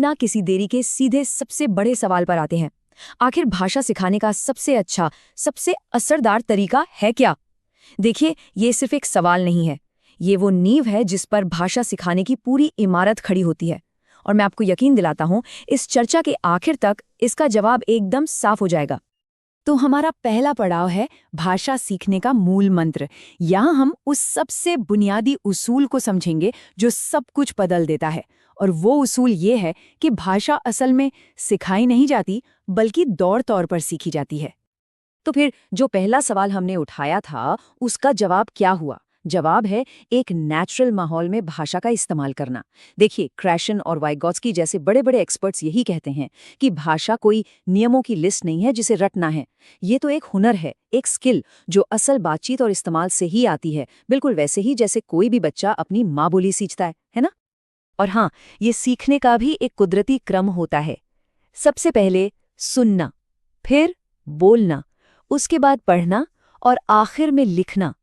बिना किसी देरी के सीधे सबसे बड़े सवाल पर आते हैं। आखिर भाषा सिखाने का सबसे अच्छा, सबसे असरदार तरीका है क्या? देखिए, ये सिर्फ एक सवाल नहीं है, ये वो नींव है जिस पर भाषा सिखाने की पूरी इमारत खड़ी होती है। और मैं आपको यकीन दिलाता हूं, इस चर्चा के आखिर तक इसका जवाब एकदम साफ हो जाएगा। तो हमारा पहला पड़ाव है भाषा सीखने का मूल मंत्र। यहाँ हम उस सबसे बुनियादी उसूल को समझेंगे जो सब कुछ बदल देता है। और वो उसूल ये है कि भाषा असल में सिखाई नहीं जाती, बल्कि दौड़ तौर पर सीखी जाती है। तो फिर जो पहला सवाल हमने उठाया था, उसका जवाब क्या हुआ? जवाब है एक नेचुरल माहौल में भाषा का इस्तेमाल करना। देखिए, क्रैशन और वाइगॉत्स्की जैसे बड़े बड़े एक्सपर्ट्स यही कहते हैं कि भाषा कोई नियमों की लिस्ट नहीं है जिसे रटना है। ये तो एक हुनर है, एक स्किल जो असल बातचीत और इस्तेमाल से ही आती है, बिल्कुल वैसे ही जैसे कोई भी बच्चा अपनी माँ बोली सीखता है ना? और हाँ, ये सीखने का भी एक कुदरती क्रम होता है। सबसे पहले सुनना, फिर बोलना, उसके बाद पढ़ना और आखिर में लिखना।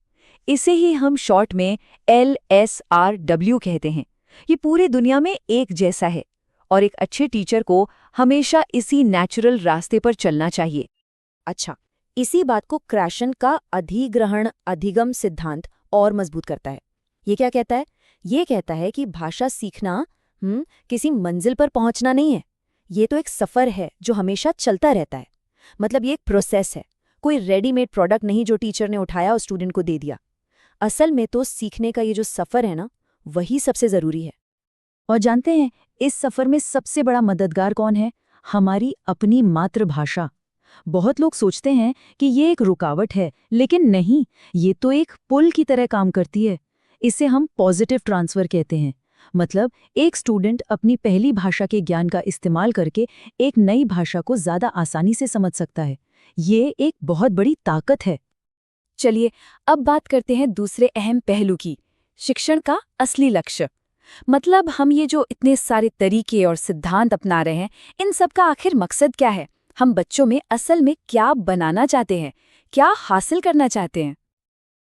इसे ही हम शॉर्ट में LSRW कहते हैं। ये पूरी दुनिया में एक जैसा है और एक अच्छे टीचर को हमेशा इसी नेचुरल रास्ते पर चलना चाहिए। अच्छा, इसी बात को क्रैशन का अधिग्रहण अधिगम सिद्धांत और मजबूत करता है। ये क्या कहता है? ये कहता है कि भाषा सीखना किसी मंजिल पर पहुंचना नहीं है। ये तो एक सफर है जो हमेशा चलता रहता है। मतलब ये एक प्रोसेस है, कोई रेडीमेड प्रोडक्ट नहीं जो टीचर ने उठाया और स्टूडेंट को दे दिया। असल में तो सीखने का ये जो सफर है ना, वही सबसे जरूरी है। और जानते हैं, इस सफर में सबसे बड़ा मददगार कौन है? हमारी अपनी मातृभाषा। बहुत लोग सोचते हैं कि ये एक रुकावट है, लेकिन नहीं, ये तो एक पुल की तरह काम करती है। इसे हम पॉजिटिव ट्रांसफर कहते हैं। मतलब एक स्टूडेंट अपनी पहली भाषा के ज्ञान का इस्तेमाल करके एक नई भाषा को ज्यादा आसानी से समझ सकता है। ये एक बहुत बड़ी ताकत है। चलिए, अब बात करते हैं दूसरे अहम पहलू की, शिक्षण का असली लक्ष्य। मतलब हम ये जो इतने सारे तरीके और सिद्धांत अपना रहे हैं, इन सब का आखिर मकसद क्या है? हम बच्चों में असल में क्या बनाना चाहते हैं, क्या हासिल करना चाहते हैं?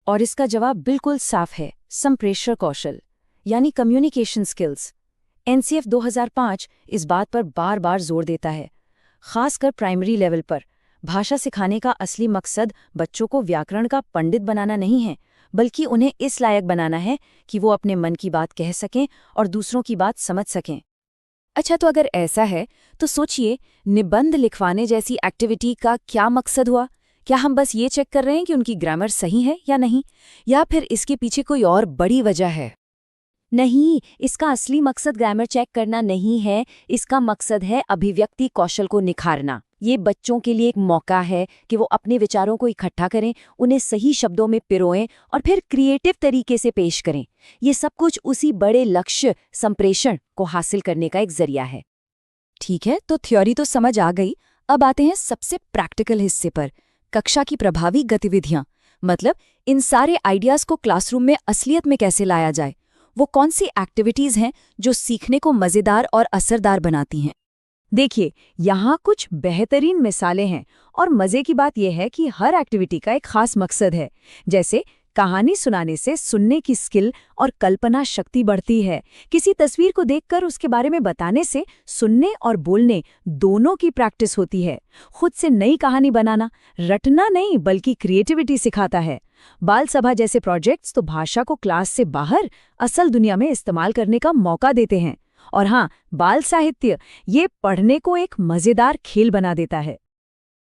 और इसका जवाब बिल्कुल साफ है, संप्रेषण कौशल यानी कम्युनिकेशन स्किल्स। NCF 2005 इस बात पर बार बार जोर देता है। खासकर प्राइमरी लेवल पर भाषा सिखाने का असली मकसद बच्चों को व्याकरण का पंडित बनाना नहीं है, बल्कि उन्हें इस लायक बनाना है कि वो अपने मन की बात कह सकें और दूसरों की बात समझ सकें। अच्छा, तो अगर ऐसा है तो सोचिए, निबंध लिखवाने जैसी एक्टिविटी का क्या मकसद हुआ? क्या हम बस ये चेक कर रहे हैं कि उनकी ग्रामर सही है या नहीं, या फिर इसके पीछे कोई और बड़ी वजह है? नहीं, इसका असली मकसद ग्रामर चेक करना नहीं है। इसका मकसद है अभिव्यक्ति कौशल को निखारना। ये बच्चों के लिए एक मौका है कि वो अपने विचारों को इकट्ठा करें, उन्हें सही शब्दों में पिरोएं और फिर क्रिएटिव तरीके से पेश करें। ये सब कुछ उसी बड़े लक्ष्य संप्रेषण को हासिल करने का एक जरिया है। ठीक है, तो थ्योरी तो समझ आ गई। अब आते हैं सबसे प्रैक्टिकल हिस्से पर, कक्षा की प्रभावी गतिविधियां। मतलब इन सारे आइडियाज को क्लासरूम में असलियत में कैसे लाया जाए। वो कौन सी एक्टिविटीज हैं जो सीखने को मजेदार और असरदार बनाती हैं? देखिए, यहाँ कुछ बेहतरीन मिसालें हैं और मजे की बात यह है कि हर एक्टिविटी का एक खास मकसद है। जैसे कहानी सुनाने से सुनने की स्किल और कल्पना शक्ति बढ़ती है। किसी तस्वीर को देखकर उसके बारे में बताने से सुनने और बोलने दोनों की प्रैक्टिस होती है। खुद से नई कहानी बनाना रटना नहीं, बल्कि क्रिएटिविटी सिखाता है। बाल सभा जैसे प्रोजेक्ट्स तो भाषा को क्लास से बाहर असल दुनिया में इस्तेमाल करने का मौका देते हैं। और हाँ, बाल साहित्य ये पढ़ने को एक मजेदार खेल बना देता है।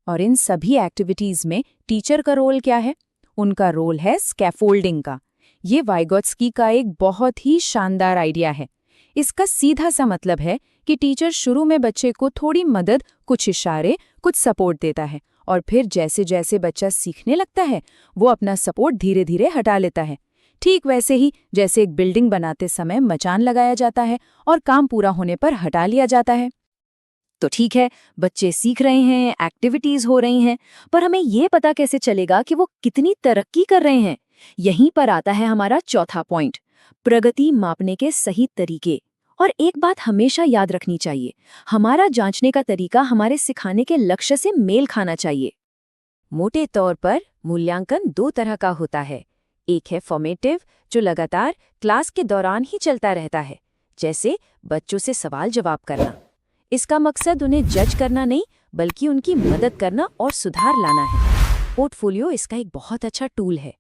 और इन सभी एक्टिविटीज में टीचर का रोल क्या है? उनका रोल है स्कैफोल्डिंग का। ये वाइगॉत्स्की का एक बहुत ही शानदार आइडिया है। इसका सीधा सा मतलब है कि टीचर शुरू में बच्चे को थोड़ी मदद, कुछ इशारे, कुछ सपोर्ट देता है और फिर जैसे जैसे बच्चा सीखने लगता है वो अपना सपोर्ट धीरे धीरे हटा लेता है। ठीक वैसे ही जैसे एक बिल्डिंग बनाते समय मचान लगाया जाता है और काम पूरा होने पर हटा लिया जाता है। तो ठीक है, बच्चे सीख रहे हैं, एक्टिविटीज हो रही हैं, पर हमें ये पता कैसे चलेगा कि वो कितनी तरक्की कर रहे हैं? यहीं पर आता है हमारा चौथा पॉइंट, प्रगति मापने के सही तरीके। और एक बात हमेशा याद रखनी चाहिए, हमारा जांचने का तरीका हमारे सिखाने के लक्ष्य से मेल खाना चाहिए। मोटे तौर पर मूल्यांकन दो तरह का होता है। एक है फॉर्मेटिव, जो लगातार क्लास के दौरान ही चलता रहता है, जैसे बच्चों से सवाल जवाब करना, इसका मकसद उन्हें जज करना नहीं, बल्कि उनकी मदद करना और सुधार लाना है। पोर्टफोलियो इसका एक बहुत अच्छा टूल है।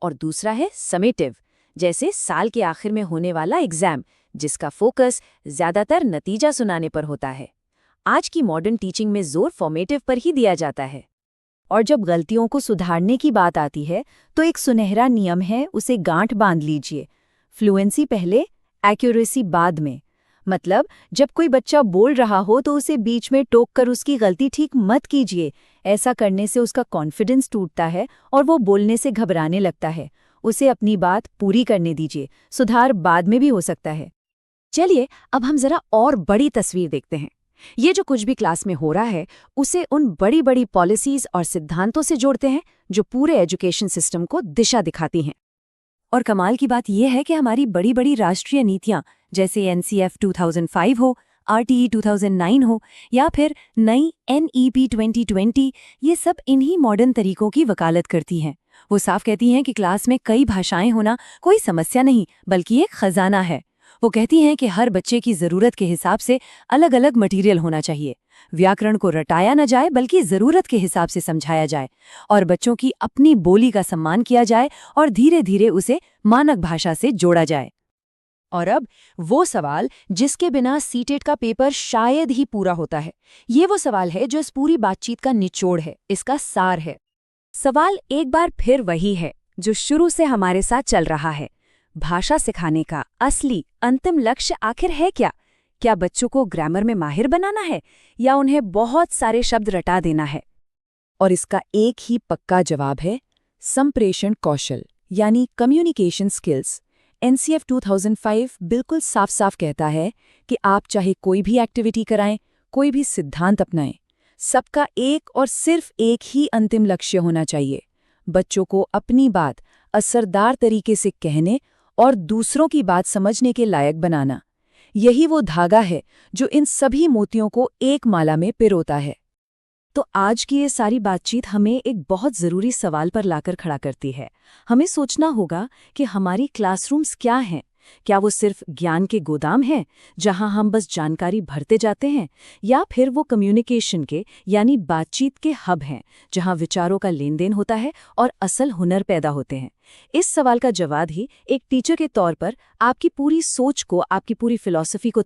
और दूसरा है समेटिव, जैसे साल के आखिर में होने वाला एग्जाम, जिसका फोकस ज्यादातर नतीजा सुनाने पर होता है। आज की मॉडर्न टीचिंग में जोर फॉर्मेटिव पर ही दिया जाता है। और जब गलतियों को सुधारने की बात आती है तो एक सुनहरा नियम है, उसे गांठ बांध लीजिए। फ्लुएंसी पहले, एक्यूरेसी बाद में। मतलब जब कोई बच्चा बोल रहा हो तो उसे बीच में टोक कर उसकी गलती ठीक मत कीजिए। ऐसा करने से उसका कॉन्फिडेंस टूटता है और वो बोलने से घबराने लगता है। उसे अपनी बात पूरी करने दीजिए, सुधार बाद में भी हो सकता है। चलिए अब हम जरा और बड़ी तस्वीर देखते हैं। ये जो कुछ भी क्लास में हो रहा है उसे उन बड़ी बड़ी पॉलिसीज और सिद्धांतों से जोड़ते हैं जो पूरे एजुकेशन सिस्टम को दिशा दिखाती हैं। और कमाल की बात यह है कि हमारी बड़ी बड़ी राष्ट्रीय नीतियां, जैसे एनसीएफ 2005 हो, आरटीई 2009 हो या फिर नई एनईपी 2020, ये सब इन्हीं मॉडर्न तरीकों की वकालत करती हैं। वो साफ कहती हैं कि क्लास में कई भाषाएं होना कोई समस्या नहीं, बल्कि एक खजाना है। वो कहती हैं कि हर बच्चे की ज़रूरत के हिसाब से अलग अलग मटेरियल होना चाहिए। व्याकरण को रटाया न जाए, बल्कि ज़रूरत के हिसाब से समझाया जाए, और बच्चों की अपनी बोली का सम्मान किया जाए और धीरे धीरे उसे मानक भाषा से जोड़ा जाए। और अब वो सवाल जिसके बिना सीटेट का पेपर शायद ही पूरा होता है, ये वो सवाल है जो इस पूरी बातचीत का निचोड़ है, इसका सार है। सवाल एक बार फिर वही है जो शुरू से हमारे साथ चल रहा है। भाषा सिखाने का असली अंतिम लक्ष्य आखिर है क्या? क्या बच्चों को ग्रामर में माहिर बनाना है या उन्हें बहुत सारे शब्द रटा देना है? और इसका एक ही पक्का जवाब है, संप्रेषण कौशल, यानी कम्युनिकेशन स्किल्स। एनसीएफ 2005 बिल्कुल साफ साफ कहता है कि आप चाहे कोई भी एक्टिविटी कराएं, कोई भी सिद्धांत अपनाएं, सबका एक और सिर्फ एक ही अंतिम लक्ष्य होना चाहिए, बच्चों को अपनी बात असरदार तरीके से कहने और दूसरों की बात समझने के लायक बनाना। यही वो धागा है जो इन सभी मोतियों को एक माला में पिरोता है। तो आज की ये सारी बातचीत हमें एक बहुत ज़रूरी सवाल पर लाकर खड़ा करती है। हमें सोचना होगा कि हमारी क्लासरूम्स क्या हैं? क्या वो सिर्फ ज्ञान के गोदाम हैं जहां हम बस जानकारी भरते जाते हैं, या फिर वो कम्युनिकेशन के यानी बातचीत के हब हैं जहां विचारों का लेन देन होता है और असल हुनर पैदा होते हैं? इस सवाल का जवाब ही एक टीचर के तौर पर आपकी पूरी सोच को, आपकी पूरी फिलॉसफी को